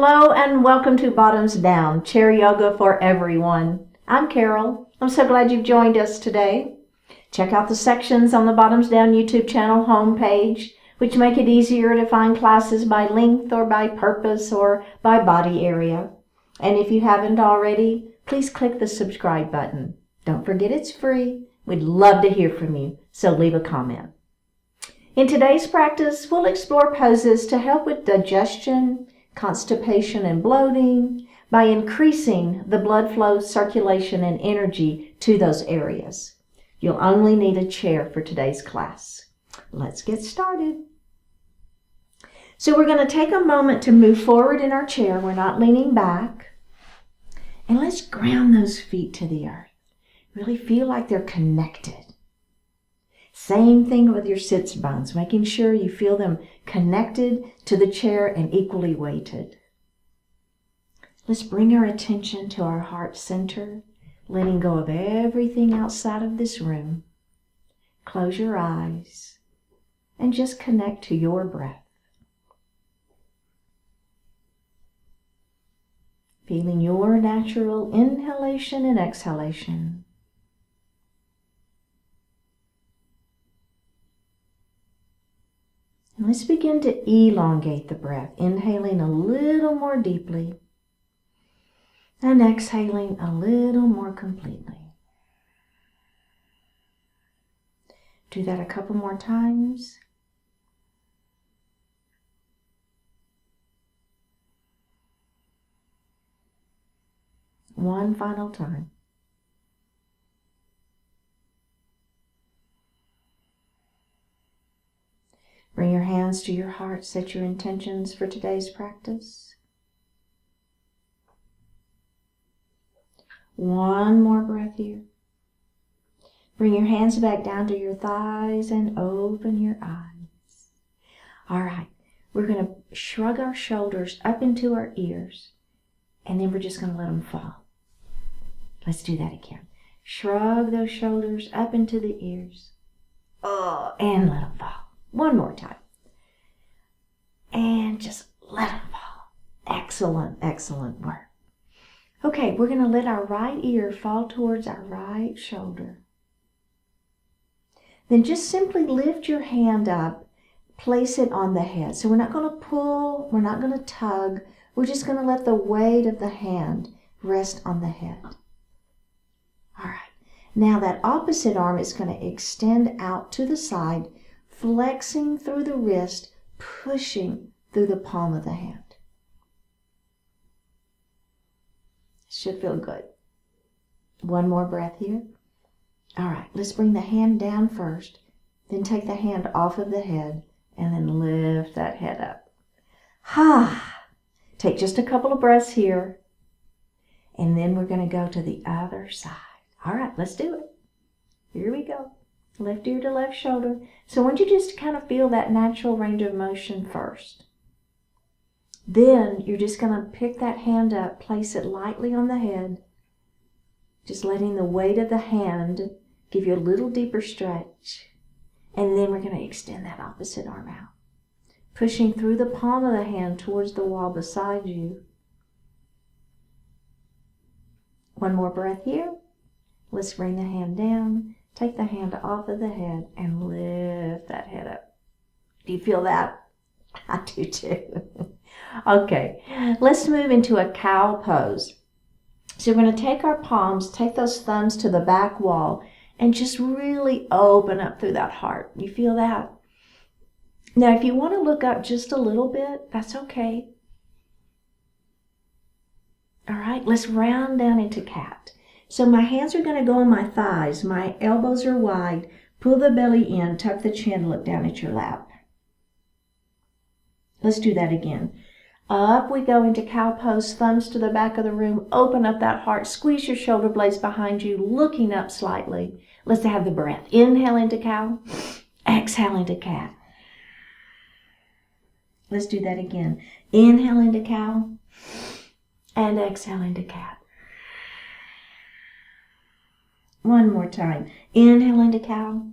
Hello and welcome to Bottoms Down, Chair Yoga for Everyone. I'm Carol. I'm so glad you've joined us today. Check out the sections on the Bottoms Down YouTube channel homepage, which make it easier to find classes by length or by purpose or by body area. And if you haven't already, please click the subscribe button. Don't forget it's free. We'd love to hear from you, so leave a comment. In today's practice, we'll explore poses to help with digestion, constipation, and bloating by increasing the blood flow, circulation, and energy to those areas. You'll only need a chair for today's class. Let's get started. So we're going to take a moment to move forward in our chair. We're not leaning back. And let's ground those feet to the earth. Really feel like they're connected. Same thing with your sits bones, making sure you feel them connected to the chair and equally weighted. Let's bring our attention to our heart center, letting go of everything outside of this room. Close your eyes and just connect to your breath. Feeling your natural inhalation and exhalation. And let's begin to elongate the breath, inhaling a little more deeply and exhaling a little more completely. Do that a couple more times. One final time. Bring your hands to your heart. Set your intentions for today's practice. One more breath here. Bring your hands back down to your thighs and open your eyes. All right, we're going to shrug our shoulders up into our ears, and then we're just going to let them fall. Let's do that again. Shrug those shoulders up into the ears. And let them fall. One more time. And just let them fall. Excellent, excellent work. Okay, we're going to let our right ear fall towards our right shoulder. Then just simply lift your hand up, place it on the head. So we're not going to pull, we're not going to tug. We're just going to let the weight of the hand rest on the head. All right. Now that opposite arm is going to extend out to the side, flexing through the wrist, pushing through the palm of the hand. Should feel good. One more breath here. All right, let's bring the hand down first, then take the hand off of the head, and then lift that head up. Take just a couple of breaths here, and then we're going to go to the other side. All right, let's do it. Here we go. Left ear to left shoulder. So I want you just to kind of feel that natural range of motion first. Then you're just going to pick that hand up, place it lightly on the head, just letting the weight of the hand give you a little deeper stretch. And then we're going to extend that opposite arm out, pushing through the palm of the hand towards the wall beside you. One more breath here. Let's bring the hand down. Take the hand off of the head and lift that head up. Do you feel that? I do too. Okay, let's move into a cow pose. So we're going to take our palms, take those thumbs to the back wall, and just really open up through that heart. You feel that? Now, if you want to look up just a little bit, that's okay. All right, let's round down into cat. So my hands are going to go on my thighs. My elbows are wide. Pull the belly in. Tuck the chin. Look down at your lap. Let's do that again. Up we go into cow pose. Thumbs to the back of the room. Open up that heart. Squeeze your shoulder blades behind you. Looking up slightly. Let's have the breath. Inhale into cow. Exhale into cat. Let's do that again. Inhale into cow. And exhale into cat. One more time. Inhale into cow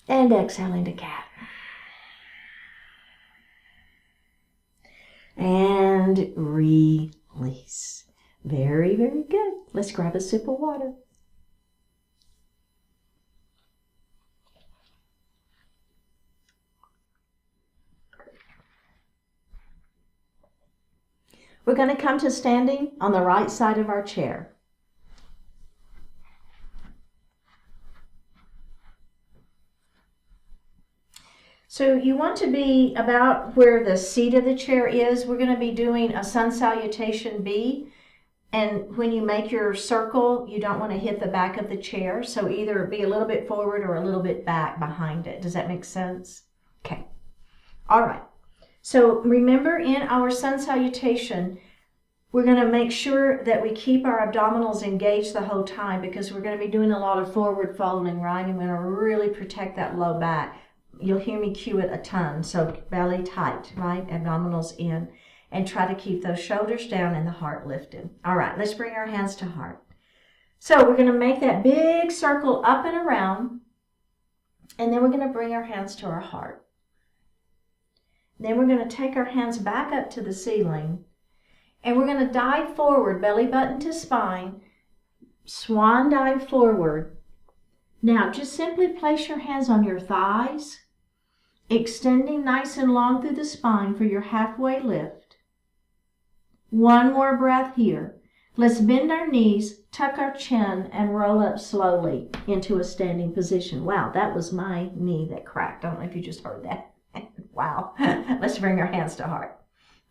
and exhale into cat. and release. Very, very good. Let's grab a sip of water. We're going to come to standing on the right side of our chair. So you want to be about where the seat of the chair is. We're going to be doing a Sun Salutation B. And when you make your circle, you don't want to hit the back of the chair. So either be a little bit forward or a little bit back behind it. Does that make sense? Okay. All right. So remember, in our Sun Salutation, we're going to make sure that we keep our abdominals engaged the whole time, because we're going to be doing a lot of forward folding, right? And we're going to really protect that low back. You'll hear me cue it a ton. So belly tight, right? Abdominals in. And try to keep those shoulders down and the heart lifted. All right, let's bring our hands to heart. So we're going to make that big circle up and around. And then we're going to bring our hands to our heart. Then we're going to take our hands back up to the ceiling. And we're going to dive forward, belly button to spine. Swan dive forward. Now, just simply place your hands on your thighs, extending nice and long through the spine for your halfway lift. One more breath here. Let's bend our knees, tuck our chin, and roll up slowly into a standing position. Wow, that was my knee that cracked. I don't know if you just heard that. Wow. Let's bring our hands to heart.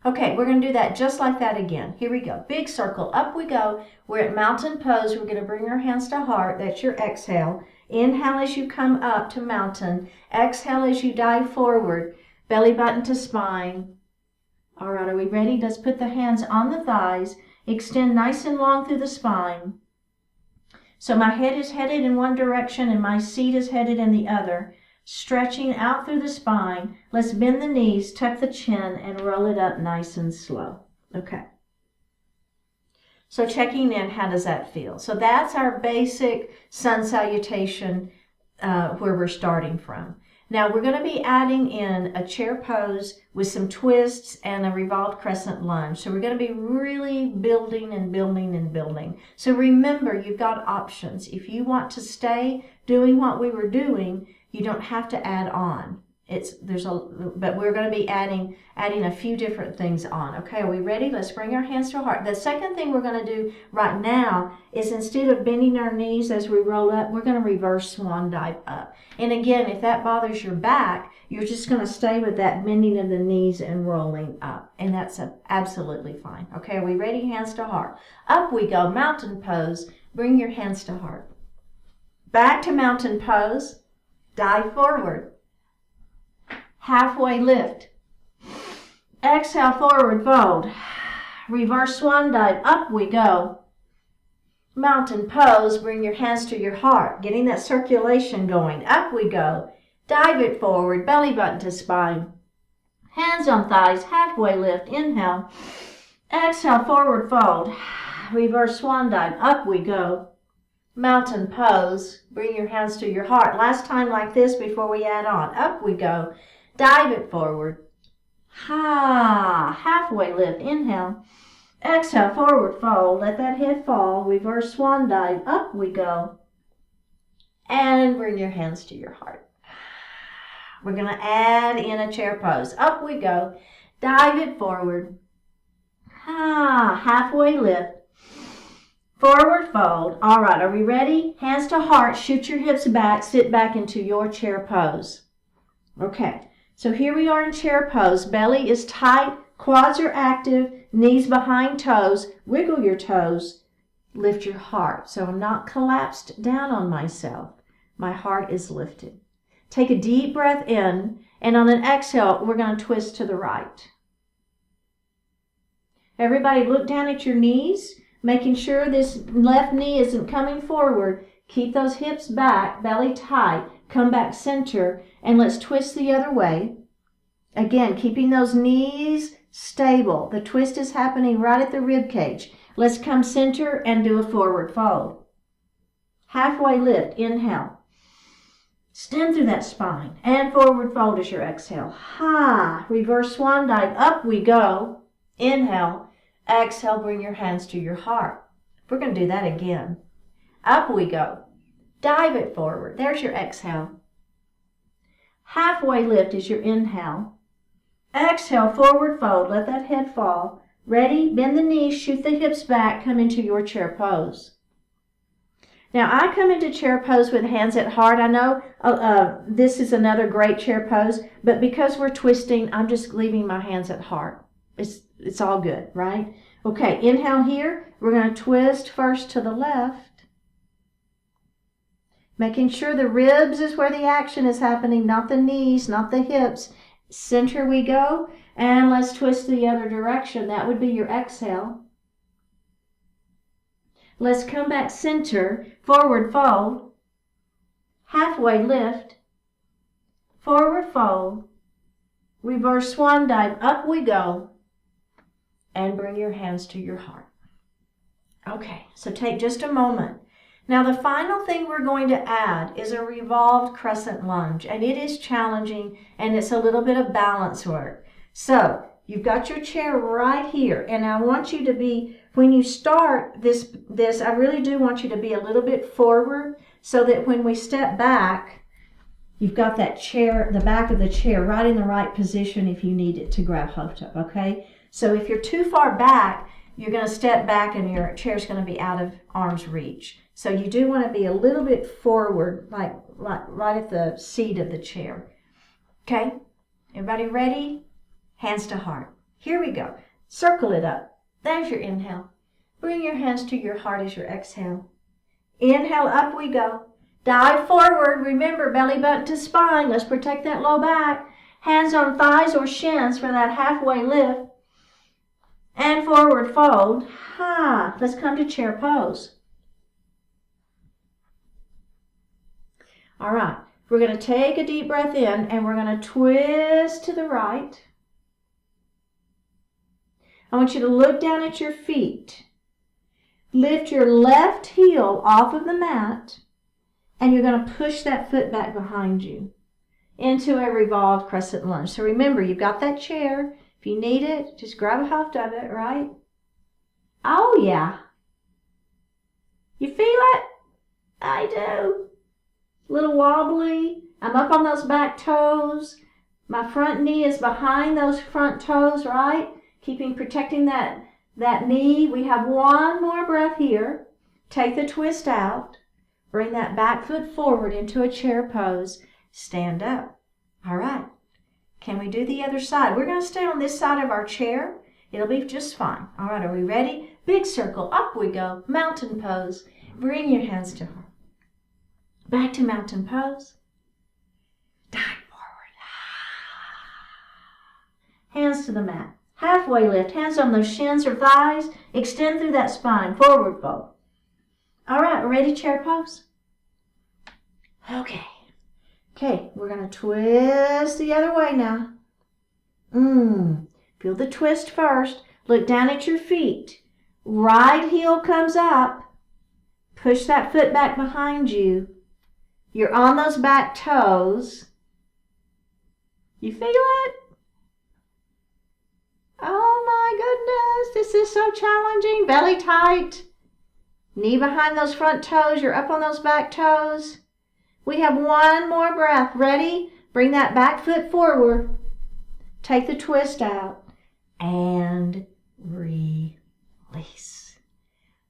Okay, we're going to do that just like that again. Here we go. Big circle. Up we go. We're at mountain pose. We're going to bring our hands to heart. That's your exhale. Inhale as you come up to mountain. Exhale as you dive forward. Belly button to spine. All right, are we ready? Let's put the hands on the thighs. Extend nice and long through the spine. So my head is headed in one direction and my seat is headed in the other. Stretching out through the spine. Let's bend the knees, tuck the chin, and roll it up nice and slow. Okay. So checking in, how does that feel? So that's our basic Sun Salutation where we're starting from. Now we're going to be adding in a chair pose with some twists and a revolved crescent lunge. So we're going to be really building and building and building. So remember, you've got options. If you want to stay doing what we were doing, you don't have to add on. But we're going to be adding a few different things on. Okay, are we ready? Let's bring our hands to our heart. The second thing we're going to do right now is, instead of bending our knees as we roll up, we're going to reverse swan dive up. And again, if that bothers your back, you're just going to stay with that bending of the knees and rolling up. And that's absolutely fine. Okay, are we ready? Hands to heart. Up we go, mountain pose. Bring your hands to heart. Back to mountain pose. Dive forward. Halfway lift. Exhale, forward fold. Reverse swan dive. Up we go. Mountain pose. Bring your hands to your heart. Getting that circulation going. Up we go. Dive it forward. Belly button to spine. Hands on thighs. Halfway lift. Inhale. Exhale, forward fold. Reverse swan dive. Up we go. Mountain pose. Bring your hands to your heart. Last time like this before we add on. Up we go. Dive it forward. Halfway lift. Inhale. Exhale, forward fold. Let that head fall. Reverse swan dive. Up we go. And bring your hands to your heart. We're going to add in a chair pose. Up we go. Dive it forward. Halfway lift. Forward fold. All right, are we ready? Hands to heart. Shoot your hips back. Sit back into your chair pose. Okay, so here we are in chair pose. Belly is tight. Quads are active. Knees behind toes. Wiggle your toes. Lift your heart. So I'm not collapsed down on myself. My heart is lifted. Take a deep breath in, and on an exhale, we're going to twist to the right. Everybody look down at your knees, making sure this left knee isn't coming forward. Keep those hips back, belly tight. Come back center, and let's twist the other way. Again, keeping those knees stable. The twist is happening right at the rib cage. Let's come center and do a forward fold. Halfway lift. Inhale. Extend through that spine. And forward fold as your exhale. Reverse swan dive. Up we go. Inhale. Exhale, bring your hands to your heart. We're going to do that again. Up we go. Dive it forward. There's your exhale. Halfway lift is your inhale. Exhale, forward fold. Let that head fall. Ready? Bend the knees, shoot the hips back, come into your chair pose. Now, I come into chair pose with hands at heart. I know this is another great chair pose, but because we're twisting, I'm just leaving my hands at heart. It's all good, right? Okay, inhale here. We're going to twist first to the left. Making sure the ribs is where the action is happening, not the knees, not the hips. Center we go, and let's twist the other direction. That would be your exhale. Let's come back center, forward fold, halfway lift, forward fold, reverse swan dive, up we go, and bring your hands to your heart. Okay, so take just a moment. Now the final thing we're going to add is a revolved crescent lunge, and it is challenging and it's a little bit of balance work. So you've got your chair right here, and I want you to be, when you start this, I really do want you to be a little bit forward so that when we step back, you've got that chair, the back of the chair right in the right position if you need it to grab hold of, okay? So if you're too far back, you're going to step back and your chair's going to be out of arm's reach. So you do want to be a little bit forward, like right at the seat of the chair. Okay? Everybody ready? Hands to heart. Here we go. Circle it up. There's your inhale. Bring your hands to your heart as your exhale. Inhale, up we go. Dive forward. Remember, belly button to spine. Let's protect that low back. Hands on thighs or shins for that halfway lift. And forward fold. Let's come to chair pose. All right, we're going to take a deep breath in and we're going to twist to the right. I want you to look down at your feet. Lift your left heel off of the mat and you're going to push that foot back behind you into a revolved crescent lunge. So remember, you've got that chair. If you need it, just grab a hold of it, right? Oh, yeah. You feel it? I do. A little wobbly. I'm up on those back toes. My front knee is behind those front toes, right? Protecting that knee. We have one more breath here. Take the twist out. Bring that back foot forward into a chair pose. Stand up. All right. Can we do the other side? We're going to stay on this side of our chair. It'll be just fine. All right, are we ready? Big circle. Up we go. Mountain pose. Bring your hands to her. Back to mountain pose. Dive forward. Hands to the mat. Halfway lift. Hands on those shins or thighs. Extend through that spine. Forward fold. All right, ready? Chair pose. Okay. Okay, we're going to twist the other way now. Feel the twist first. Look down at your feet. Right heel comes up. Push that foot back behind you. You're on those back toes. You feel it? Oh my goodness, this is so challenging. Belly tight. Knee behind those front toes. You're up on those back toes. We have one more breath. Ready? Bring that back foot forward. Take the twist out. And release.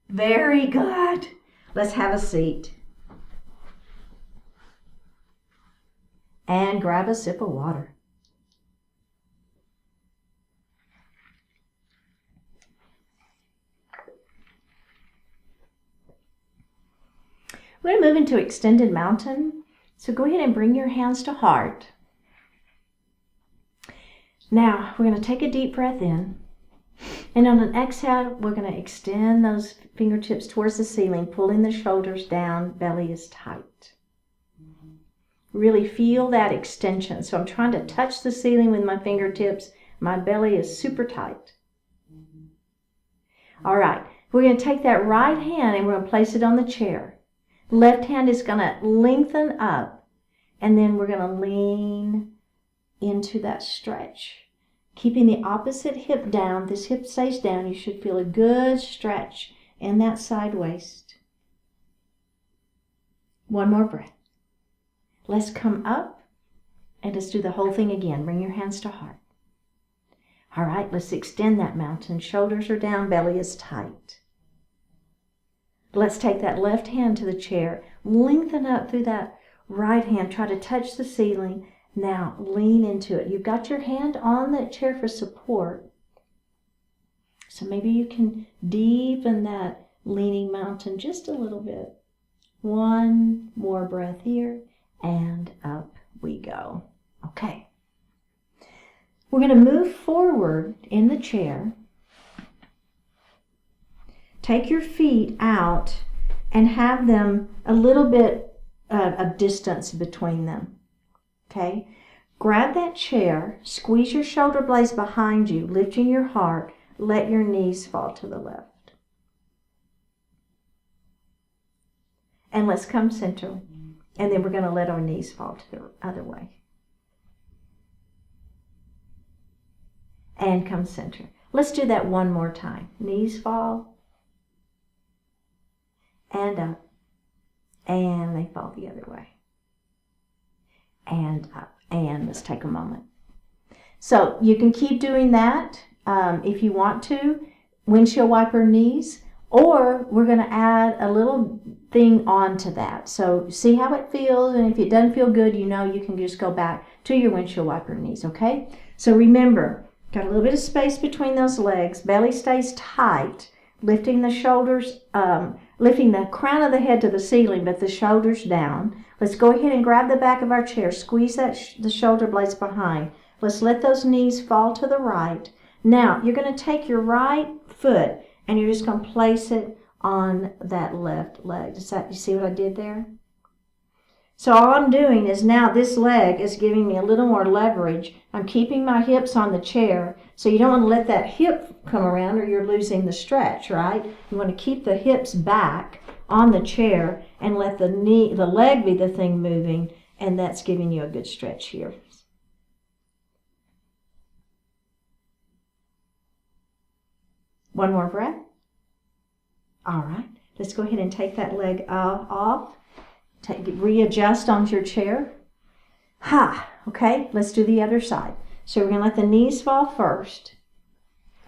Very good. Let's have a seat. And grab a sip of water. We're going to move into extended mountain. So go ahead and bring your hands to heart. Now, we're going to take a deep breath in. And on an exhale, we're going to extend those fingertips towards the ceiling, pulling the shoulders down, belly is tight. Really feel that extension. So I'm trying to touch the ceiling with my fingertips. My belly is super tight. All right, we're going to take that right hand and we're going to place it on the chair. Left hand is going to lengthen up, and then we're going to lean into that stretch. Keeping the opposite hip down. This hip stays down. You should feel a good stretch in that side waist. One more breath. Let's come up and let's do the whole thing again. Bring your hands to heart. All right, let's extend that mountain. Shoulders are down, belly is tight. Let's take that left hand to the chair. Lengthen up through that right hand. Try to touch the ceiling. Now lean into it. You've got your hand on that chair for support. So maybe you can deepen that leaning mountain just a little bit. One more breath here, and up we go. Okay. We're going to move forward in the chair. Take your feet out and have them a little bit of distance between them. Okay? Grab that chair, squeeze your shoulder blades behind you, lifting your heart, let your knees fall to the left. And let's come center. And then we're going to let our knees fall to the other way. And come center. Let's do that one more time. Knees fall. And up. And they fall the other way. And up. And let's take a moment. So you can keep doing that if you want to. Windshield wiper knees. Or we're going to add a little thing onto that. So see how it feels, and if it doesn't feel good, you know you can just go back to your windshield wiper knees, okay? So remember, got a little bit of space between those legs. Belly stays tight, lifting the shoulders, lifting the crown of the head to the ceiling, but the shoulders down. Let's go ahead and grab the back of our chair. Squeeze the shoulder blades behind. Let's let those knees fall to the right. Now, you're going to take your right foot and you're just going to place it on that left leg. You see what I did there? So all I'm doing is now this leg is giving me a little more leverage. I'm keeping my hips on the chair. So you don't want to let that hip come around or you're losing the stretch, right? You want to keep the hips back on the chair and let the leg be the thing moving, and that's giving you a good stretch here. One more breath. All right, let's go ahead and take that leg off. Readjust onto your chair. Okay, let's do the other side. So we're going to let the knees fall first.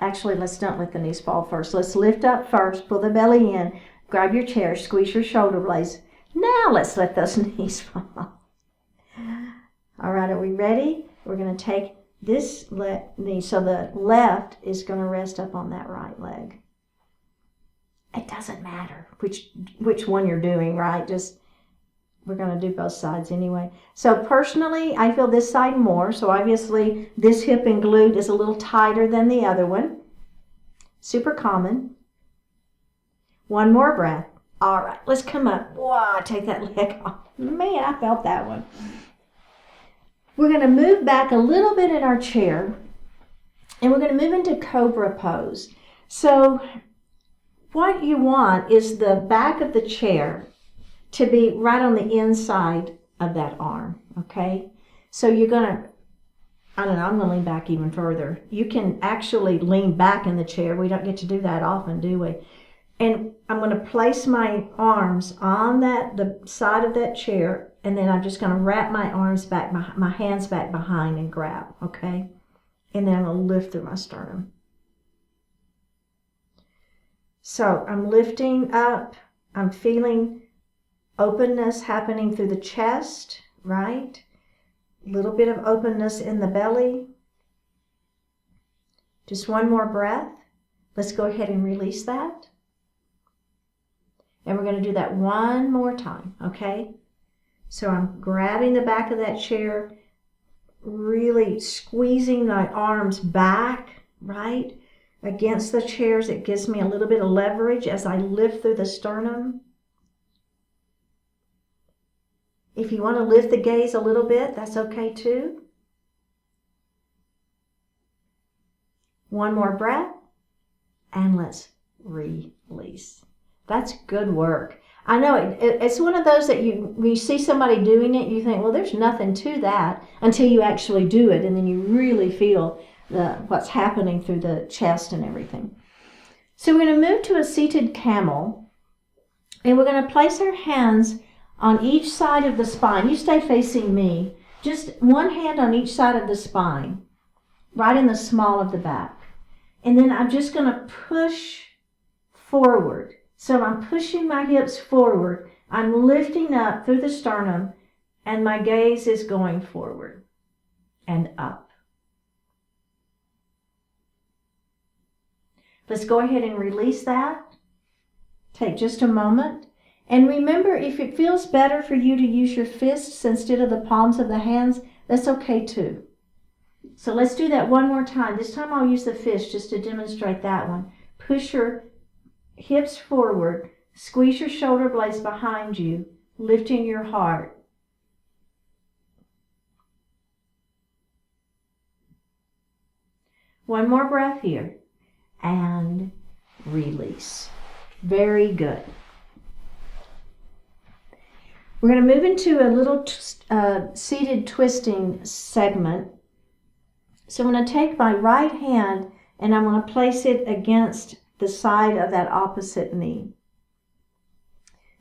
Actually, let's not let the knees fall first. Let's lift up first, pull the belly in, grab your chair, squeeze your shoulder blades. Now let's let those knees fall. All right, are we ready? We're going to take this knee, so the left is going to rest up on that right leg. It doesn't matter which one you're doing, right? We're going to do both sides anyway. So personally, I feel this side more. So obviously, this hip and glute is a little tighter than the other one. Super common. One more breath. All right, let's come up. Wow, take that leg off. Man, I felt that one. We're going to move back a little bit in our chair, and we're going to move into Cobra Pose. So what you want is the back of the chair to be right on the inside of that arm, okay? So you're going to, I'm going to lean back even further. You can actually lean back in the chair. We don't get to do that often, do we? And I'm going to place my arms on the side of that chair, and then I'm just going to wrap my arms back, my hands back behind and grab, okay? And then I'm going to lift through my sternum. So I'm lifting up. I'm feeling openness happening through the chest, right? A little bit of openness in the belly. Just one more breath. Let's go ahead and release that. And we're going to do that one more time, okay? So I'm grabbing the back of that chair, really squeezing my arms back, right, against the chairs. It gives me a little bit of leverage as I lift through the sternum. If you want to lift the gaze a little bit, that's okay too. One more breath, and let's release. That's good work. I know it's one of those that when you see somebody doing it, you think, well, there's nothing to that until you actually do it, and then you really feel what's happening through the chest and everything. So we're going to move to a seated camel, and we're going to place our hands on each side of the spine. You stay facing me. Just one hand on each side of the spine, right in the small of the back. And then I'm just going to push forward. So I'm pushing my hips forward. I'm lifting up through the sternum, and my gaze is going forward and up. Let's go ahead and release that. Take just a moment. And remember, if it feels better for you to use your fists instead of the palms of the hands, that's okay too. So let's do that one more time. This time I'll use the fist just to demonstrate that one. Push your hips forward. Squeeze your shoulder blades behind you, lifting your heart. One more breath here. And release. Very good. We're going to move into a little seated twisting segment. So I'm going to take my right hand and I'm going to place it against the side of that opposite knee.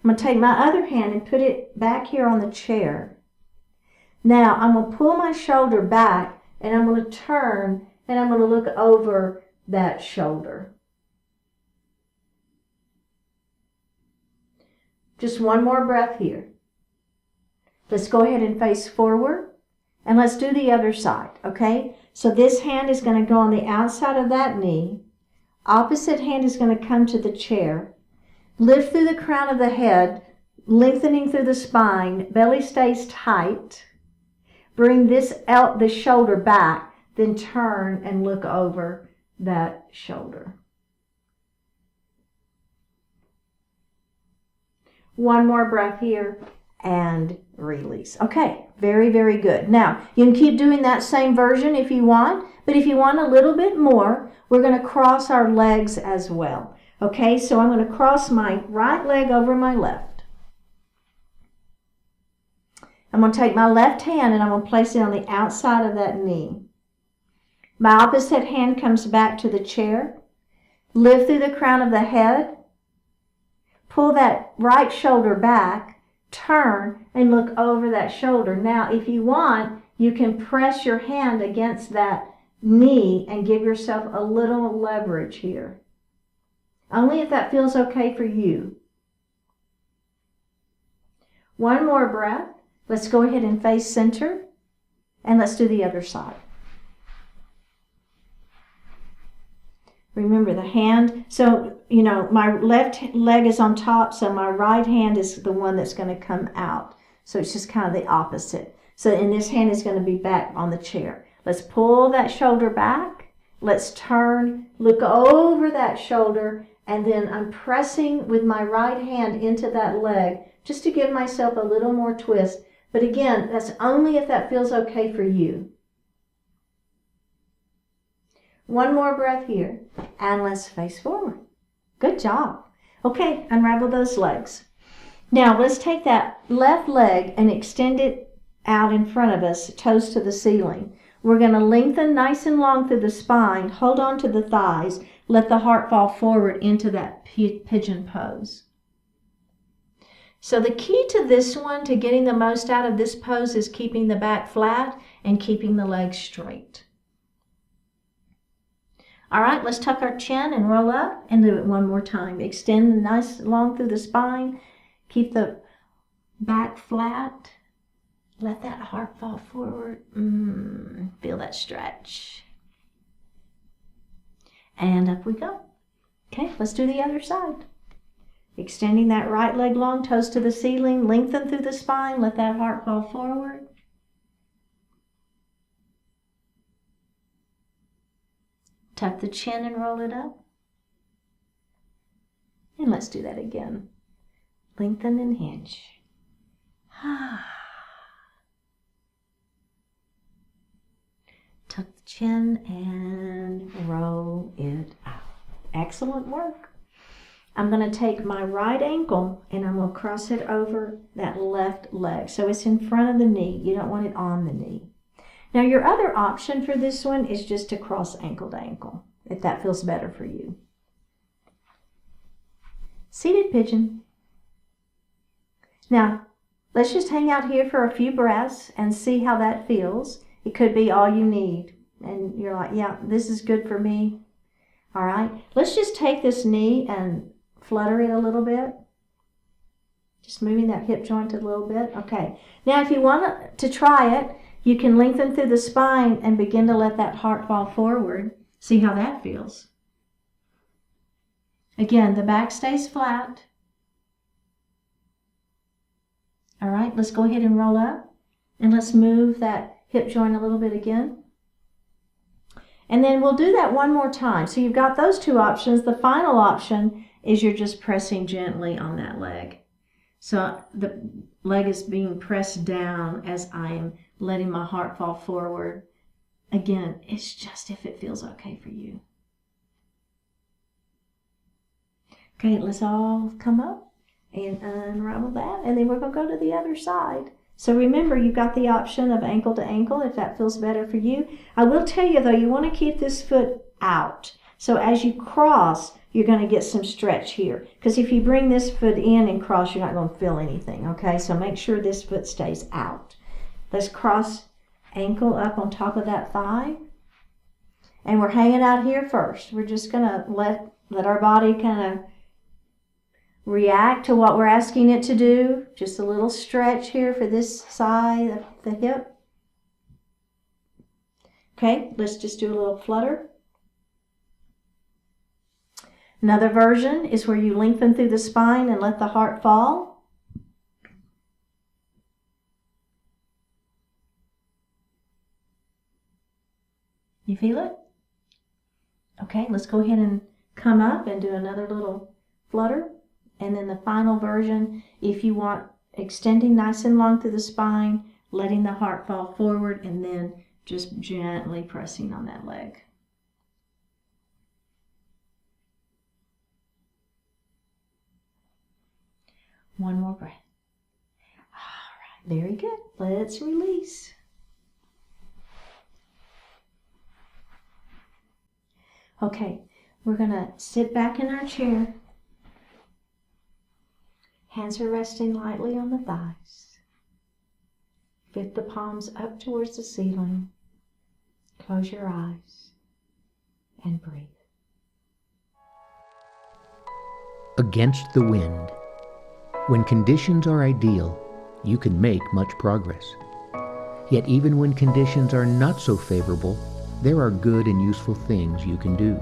I'm going to take my other hand and put it back here on the chair. Now I'm going to pull my shoulder back and I'm going to turn and I'm going to look over that shoulder. Just one more breath here. Let's go ahead and face forward, and let's do the other side, okay? So this hand is going to go on the outside of that knee. Opposite hand is going to come to the chair. Lift through the crown of the head, lengthening through the spine. Belly stays tight. Bring the shoulder back, then turn and look over that shoulder. One more breath here and release. Okay, very, very good. Now, you can keep doing that same version if you want, but if you want a little bit more, we're going to cross our legs as well. Okay, so I'm going to cross my right leg over my left. I'm going to take my left hand and I'm going to place it on the outside of that knee. My opposite hand comes back to the chair. Lift through the crown of the head. Pull that right shoulder back. Turn and look over that shoulder. Now, if you want, you can press your hand against that knee and give yourself a little leverage here. Only if that feels okay for you. One more breath. Let's go ahead and face center. And let's do the other side. Remember the hand, so, my left leg is on top, so my right hand is the one that's going to come out. So it's just kind of the opposite. So, and this hand is going to be back on the chair. Let's pull that shoulder back. Let's turn, look over that shoulder, and then I'm pressing with my right hand into that leg just to give myself a little more twist. But again, that's only if that feels okay for you. One more breath here, and let's face forward. Good job. Okay, unravel those legs. Now, let's take that left leg and extend it out in front of us, toes to the ceiling. We're going to lengthen nice and long through the spine, hold on to the thighs, let the heart fall forward into that pigeon pose. So the key to this one, to getting the most out of this pose, is keeping the back flat and keeping the legs straight. All right, let's tuck our chin and roll up and do it one more time. Extend nice long through the spine. Keep the back flat. Let that heart fall forward. Feel that stretch. And up we go. Okay, let's do the other side. Extending that right leg long, toes to the ceiling. Lengthen through the spine. Let that heart fall forward. Tuck the chin and roll it up. And let's do that again. Lengthen and hinge. Tuck the chin and roll it out. Excellent work. I'm going to take my right ankle and I'm going to cross it over that left leg. So it's in front of the knee. You don't want it on the knee. Now your other option for this one is just to cross ankle to ankle, if that feels better for you. Seated pigeon. Now, let's just hang out here for a few breaths and see how that feels. It could be all you need. And you're like, yeah, this is good for me. All right. Let's just take this knee and flutter it a little bit. Just moving that hip joint a little bit. Okay. Now, if you want to try it, you can lengthen through the spine and begin to let that heart fall forward. See how that feels. Again, the back stays flat. All right, let's go ahead and roll up. And let's move that hip joint a little bit again. And then we'll do that one more time. So you've got those two options. The final option is you're just pressing gently on that leg. So the leg is being pressed down as I am letting my heart fall forward. Again, it's just if it feels okay for you. Okay, let's all come up and unravel that. And then we're going to go to the other side. So remember, you've got the option of ankle to ankle if that feels better for you. I will tell you, though, you want to keep this foot out. So as you cross, you're going to get some stretch here. Because if you bring this foot in and cross, you're not going to feel anything, okay? So make sure this foot stays out. Let's cross ankle up on top of that thigh. And we're hanging out here first. We're just going to let our body kind of react to what we're asking it to do. Just a little stretch here for this side of the hip. Okay, let's just do a little flutter. Another version is where you lengthen through the spine and let the heart fall. You feel it? Okay, let's go ahead and come up and do another little flutter. And then the final version, if you want extending nice and long through the spine, letting the heart fall forward, and then just gently pressing on that leg. One more breath. All right, very good. Let's release. Okay, we're going to sit back in our chair. Hands are resting lightly on the thighs. Lift the palms up towards the ceiling. Close your eyes and breathe. Against the wind. When conditions are ideal, you can make much progress. Yet even when conditions are not so favorable, there are good and useful things you can do.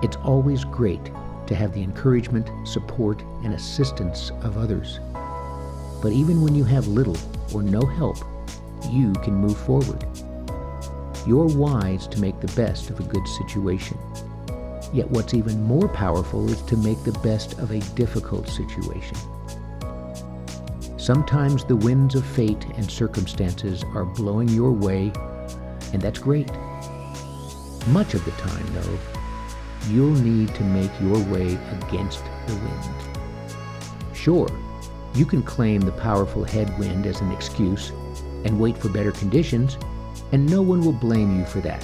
It's always great to have the encouragement, support, and assistance of others. But even when you have little or no help, you can move forward. You're wise to make the best of a good situation. Yet what's even more powerful is to make the best of a difficult situation. Sometimes the winds of fate and circumstances are blowing your way, and that's great. Much of the time, though, you'll need to make your way against the wind. Sure, you can claim the powerful headwind as an excuse and wait for better conditions, and no one will blame you for that.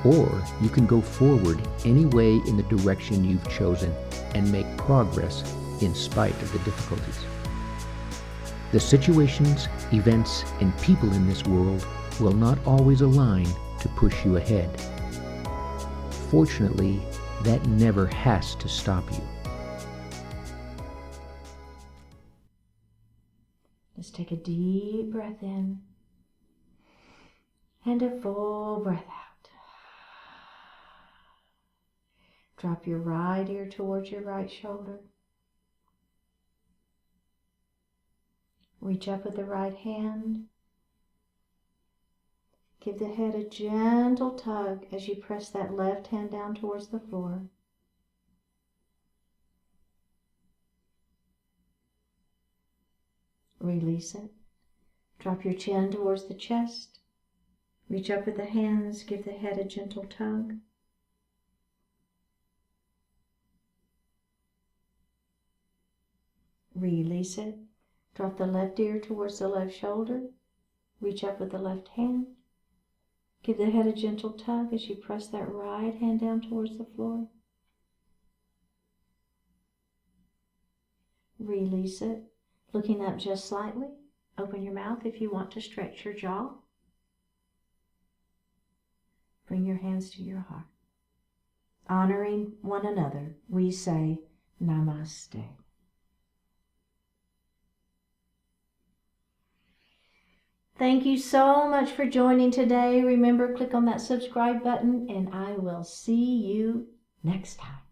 Or you can go forward any way in the direction you've chosen and make progress in spite of the difficulties. The situations, events, and people in this world will not always align to push you ahead. Fortunately, that never has to stop you. Let's take a deep breath in and a full breath out. Drop your right ear towards your right shoulder. Reach up with the right hand. Give the head a gentle tug as you press that left hand down towards the floor. Release it. Drop your chin towards the chest. Reach up with the hands. Give the head a gentle tug. Release it. Drop the left ear towards the left shoulder. Reach up with the left hand. Give the head a gentle tug as you press that right hand down towards the floor. Release it, looking up just slightly. Open your mouth if you want to stretch your jaw. Bring your hands to your heart. Honoring one another, we say Namaste. Thank you so much for joining today. Remember, click on that subscribe button, and I will see you next time.